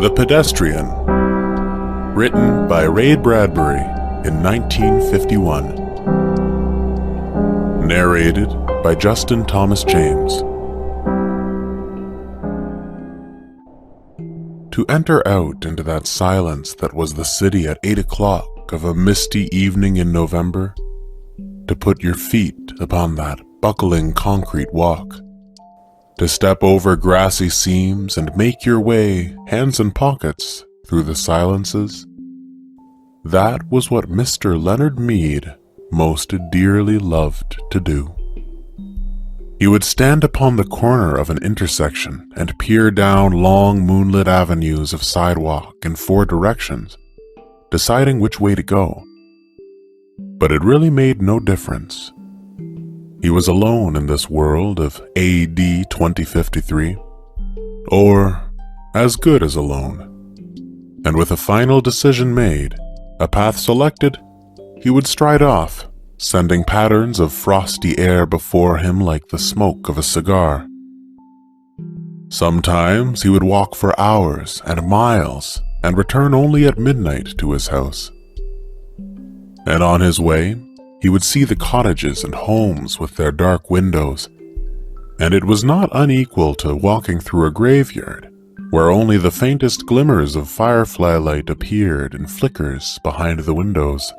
The Pedestrian, written by Bradbury in 1951. Narrated by Justin Thomas James. To enter out into that silence that was the city at 8 o'clock of a misty evening in November, to put your feet upon that buckling concrete walk, to step over grassy seams and make your way, hands in pockets, through the silences, that was what Mr. Leonard Mead most dearly loved to do. He would stand upon the corner of an intersection and peer down long moonlit avenues of sidewalk in 4 directions, deciding which way to go. But it really made no difference. He was alone in this world of A.D. 2053, or as good as alone. And with a final decision made, a path selected, he would stride off, sending patterns of frosty air before him like the smoke of a cigar. Sometimes he would walk for hours and miles and return only at midnight to his house. And on his way, he would see the cottages and homes with their dark windows, and it was not unequal to walking through a graveyard where only the faintest glimmers of firefly light appeared in flickers behind the windows.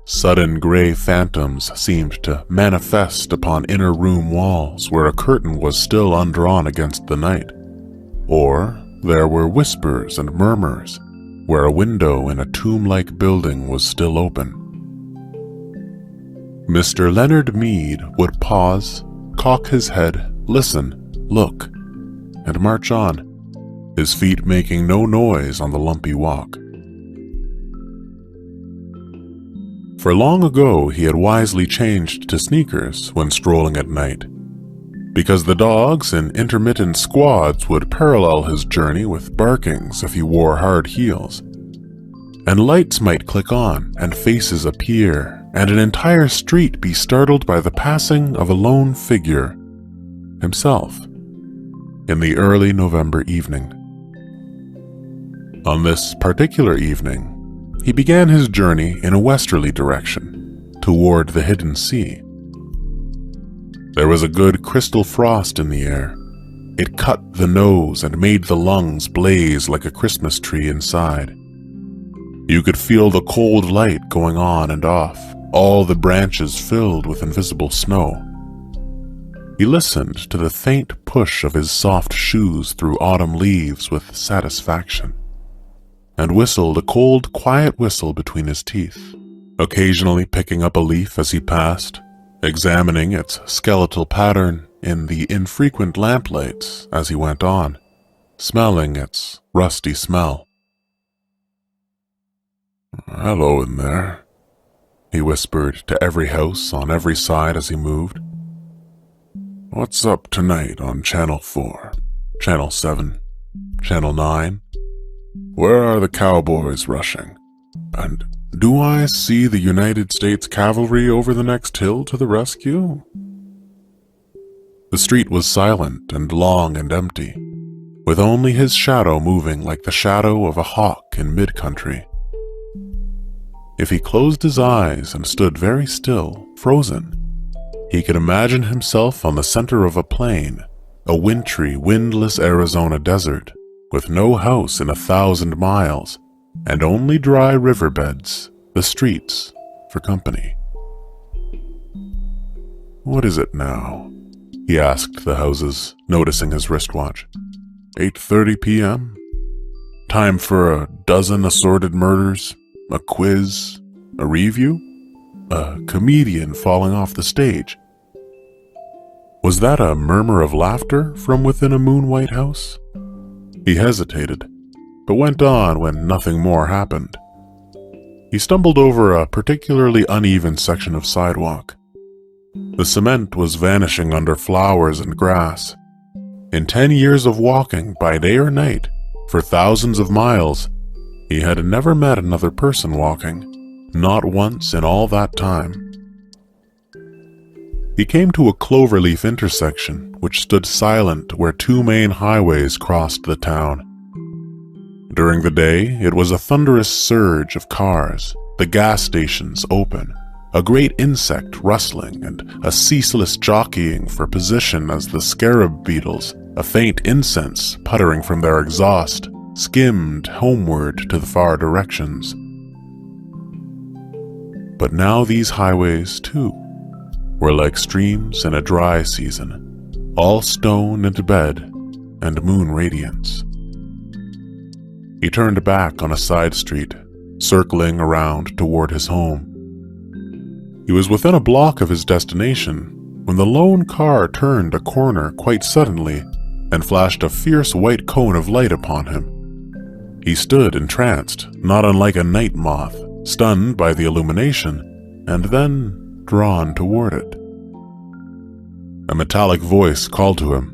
Sudden gray phantoms seemed to manifest upon inner room walls where a curtain was still undrawn against the night, or there were whispers and murmurs where a window in a tomb-like building was still open. Mr. Leonard Mead would pause, cock his head, listen, look, and march on, his feet making no noise on the lumpy walk. For long ago he had wisely changed to sneakers when strolling at night, because the dogs in intermittent squads would parallel his journey with barkings if he wore hard heels, and lights might click on and faces appear and an entire street be startled by the passing of a lone figure, himself, in the early November evening. On this particular evening, he began his journey in a westerly direction, toward the hidden sea. There was a good crystal frost in the air. It cut the nose and made the lungs blaze like a Christmas tree inside. You could feel the cold light going on and off, all the branches filled with invisible snow. He listened to the faint push of his soft shoes through autumn leaves with satisfaction, and whistled a cold, quiet whistle between his teeth, occasionally picking up a leaf as he passed, examining its skeletal pattern in the infrequent lamplights as he went on, smelling its rusty smell. "Hello in there," he whispered to every house on every side as he moved. "What's up tonight on Channel 4, Channel 7, Channel 9? Where are the cowboys rushing? And do I see the United States cavalry over the next hill to the rescue?" The street was silent and long and empty, with only his shadow moving like the shadow of a hawk in mid-country. If he closed his eyes and stood very still, frozen, he could imagine himself on the center of a plain, a wintry, windless Arizona desert, with no house in 1,000 miles, and only dry riverbeds, the streets, for company. "What is it now?" he asked the houses, noticing his wristwatch. 8:30 p.m.? Time for a dozen assorted murders, a quiz, a review, a comedian falling off the stage. Was that a murmur of laughter from within a moon-white house? He hesitated, but went on when nothing more happened. He stumbled over a particularly uneven section of sidewalk. The cement was vanishing under flowers and grass. In 10 years of walking, by day or night, for thousands of miles, he had never met another person walking, not once in all that time. He came to a cloverleaf intersection which stood silent where 2 main highways crossed the town, During the day, it was a thunderous surge of cars, the gas stations open, a great insect rustling, and a ceaseless jockeying for position as the scarab beetles, a faint incense puttering from their exhaust, skimmed homeward to the far directions. But now these highways, too, were like streams in a dry season, all stone and bed and moon radiance. He turned back on a side street, circling around toward his home. He was within a block of his destination when the lone car turned a corner quite suddenly and flashed a fierce white cone of light upon him. He stood entranced, not unlike a night moth, stunned by the illumination, and then drawn toward it. A metallic voice called to him.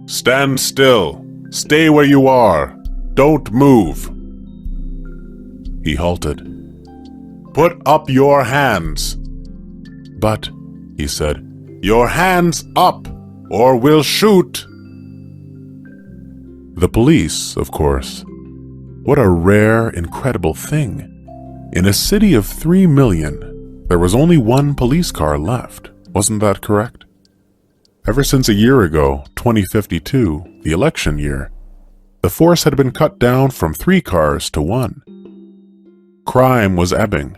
"Stand still! Stay where you are! Don't move!" He halted. "Put up your hands!" "But," he said, "your hands up, or we'll shoot!" The police, of course. What a rare, incredible thing. In a city of 3 million, there was only one police car left. Wasn't that correct? Ever since a year ago, 2052, the election year, the force had been cut down from 3 cars to 1. Crime was ebbing.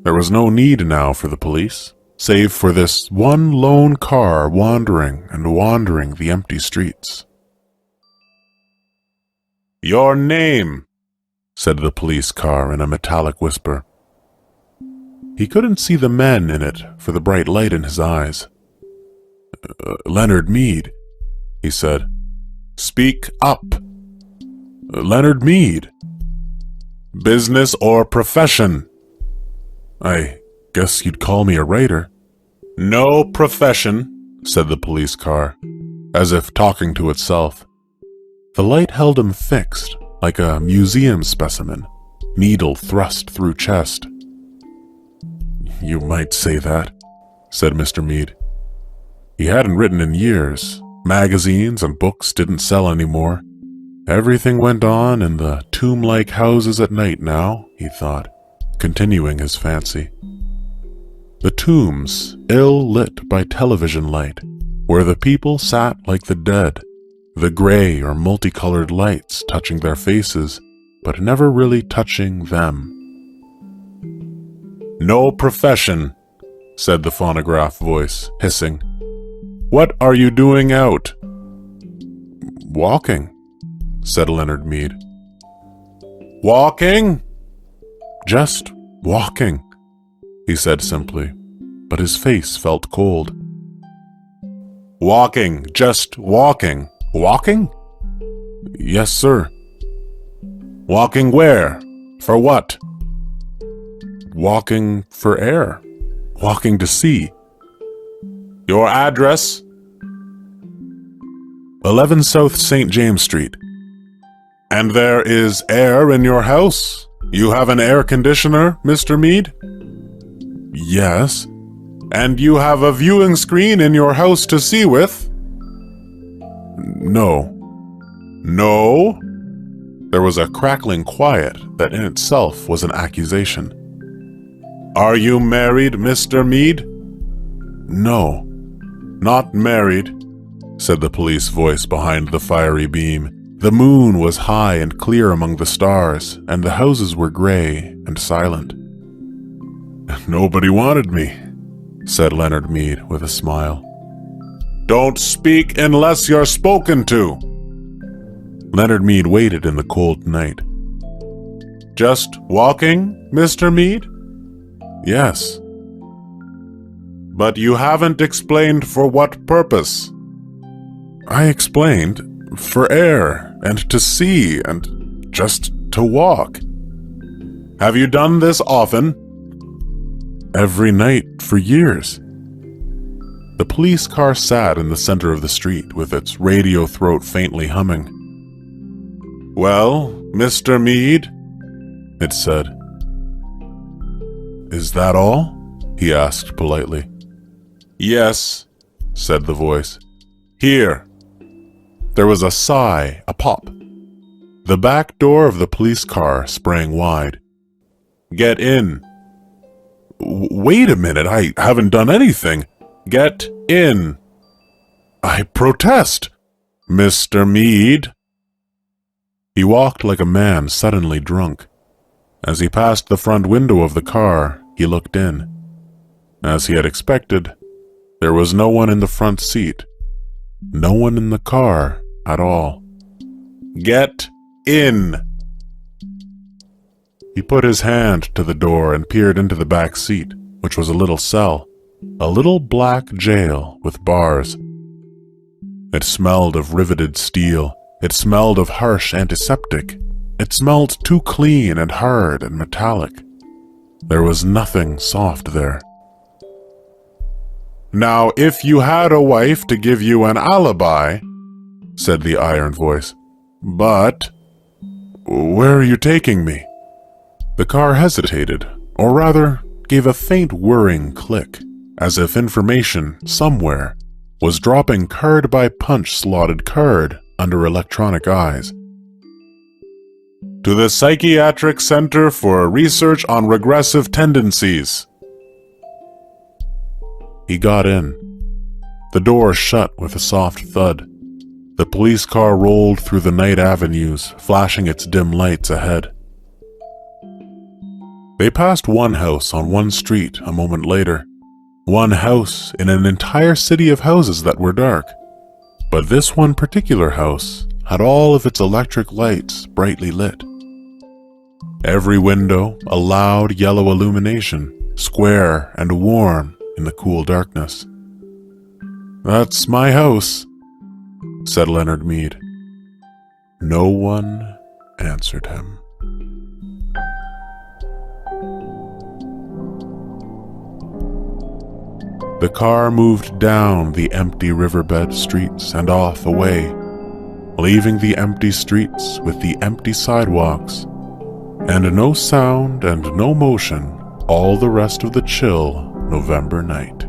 There was no need now for the police, save for this one lone car wandering and wandering the empty streets. "Your name," said the police car in a metallic whisper. He couldn't see the men in it for the bright light in his eyes. "Leonard Mead," he said. "Speak up." "Leonard Mead." "Business or profession?" "I guess you'd call me a writer." "No profession," said the police car, as if talking to itself. The light held him fixed, like a museum specimen, needle thrust through chest. "You might say that," said Mr. Mead. He hadn't written in years. Magazines and books didn't sell anymore. Everything went on in the tomb-like houses at night now, he thought, continuing his fancy. The tombs, ill-lit by television light, where the people sat like the dead, the gray or multicolored lights touching their faces, but never really touching them. "No profession," said the phonograph voice, hissing. "What are you doing out?" "Walking," said Leonard Mead. "Walking?" "Just walking," he said simply, but his face felt cold. "Walking, just walking. Walking?" "Yes, sir." "Walking where? For what?" "Walking for air. Walking to see." "Your address?" 11 South St. James Street. "And there is air in your house? You have an air conditioner, Mr. Mead?" "Yes." "And you have a viewing screen in your house to see with?" "No." "No?" There was a crackling quiet that in itself was an accusation. "Are you married, Mr. Mead?" "No." "Not married," said the police voice behind the fiery beam. The moon was high and clear among the stars, and the houses were gray and silent. "Nobody wanted me," said Leonard Mead with a smile. "Don't speak unless you're spoken to." Leonard Mead waited in the cold night. "Just walking, Mr. Mead?" "Yes." "But you haven't explained for what purpose." "I explained. For air, and to see, and just to walk." "Have you done this often?" "Every night for years." The police car sat in the center of the street with its radio throat faintly humming. "Well, Mr. Mead," it said. "Is that all?" he asked politely. "Yes," said the voice. "Here." There was a sigh, a pop. The back door of the police car sprang wide. "Get in." "Wait a minute, I haven't done anything." "Get in." "I protest." "Mr. Mead." He walked like a man suddenly drunk. As he passed the front window of the car, he looked in. As he had expected, there was no one in the front seat. No one in the car at all. "Get in." He put his hand to the door and peered into the back seat, which was a little cell, a little black jail with bars. It smelled of riveted steel. It smelled of harsh antiseptic. It smelled too clean and hard and metallic. There was nothing soft there. "Now, if you had a wife to give you an alibi," said the iron voice. "But where are you taking me?" The car hesitated, or rather, gave a faint whirring click, as if information, somewhere, was dropping card by punch slotted card under electronic eyes. "To the Psychiatric Center for Research on Regressive Tendencies." He got in. The door shut with a soft thud. The police car rolled through the night avenues, flashing its dim lights ahead. They passed one house on one street a moment later. One house in an entire city of houses that were dark. But this one particular house had all of its electric lights brightly lit. Every window a loud yellow illumination, square and warm in the cool darkness. "That's my house," said Leonard Mead. No one answered him. The car moved down the empty riverbed streets and off away, leaving the empty streets with the empty sidewalks, and no sound and no motion all the rest of the chill November night.